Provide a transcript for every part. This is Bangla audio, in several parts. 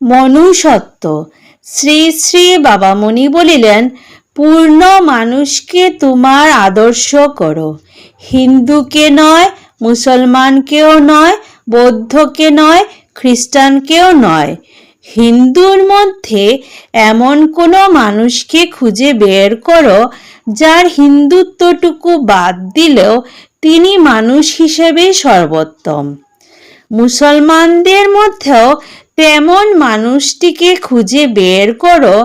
মনুষ্যত্ব। শ্রী শ্রী বাবামণি বলিলেন, পূর্ণ মানুষকে তোমার আদর্শ করো। হিন্দুকে নয়, মুসলমানকেও নয়, বৌদ্ধকে নয়, খ্রিস্টানকেও নয়। হিন্দুর মধ্যে এমন কোনো মানুষকে খুঁজে বের করো যার হিন্দুত্বটুকু বাদ দিলেও তিনি মানুষ হিসেবে সর্বোত্তম। মুসলমানদের মধ্যেও তেমন মানুষটিকে খুঁজে বের করো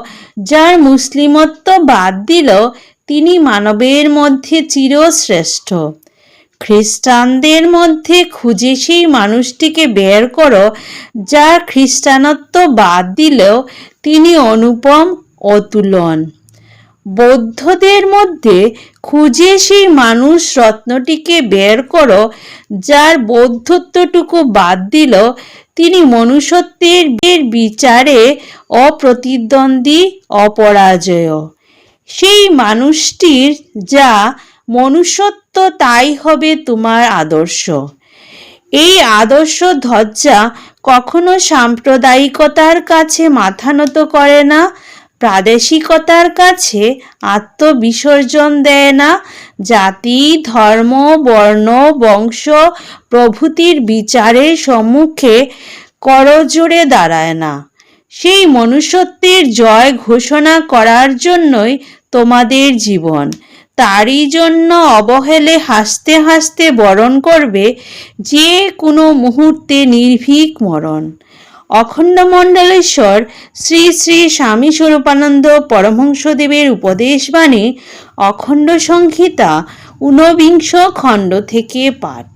যার মুসলিমত্ব বাদ দিলেও তিনি মানবের মধ্যে চিরশ্রেষ্ঠ। খ্রিস্টানদের মধ্যে খুঁজে সেই মানুষটিকে বের করো যার খ্রিস্টানত্ব বাদ দিলেও তিনি অনুপম, অতুলন। বৌদ্ধদের মধ্যে খুঁজে সেই মানুষ রত্নটিকে বের করো যার বৌদ্ধত্বটুকু বাদ দিল তিনি মনুষ্যত্বের বিচারে অপ্রতিদ্বন্দ্বী, অপরাজেয়। সেই মানুষটির যা মনুষ্যত্ব তাই হবে তোমার আদর্শ। এই আদর্শ ধ্বজা কখনো সাম্প্রদায়িকতার কাছে মাথা নত করে না, প্রাদেশিকতার কাছে আত্মবিসর্জন দেয় না, জাতি, ধর্ম, বর্ণ, বংশ প্রভৃতির বিচারের সম্মুখে করজোড়ে দাঁড়ায় না। সেই মনুষ্যত্বের জয় ঘোষণা করার জন্যই তোমাদের জীবন। তারই জন্য অবহেলে হাসতে হাসতে বরণ করবে যে কোনো মুহূর্তে নির্ভীক মরণ। অখণ্ডমণ্ডলেশ্বর শ্রী শ্রী স্বামী স্বরূপানন্দ পরমহংসদেবের উপদেশবাণী, অখণ্ড সংহিতা, ঊনবিংশ খণ্ড থেকে পাঠ।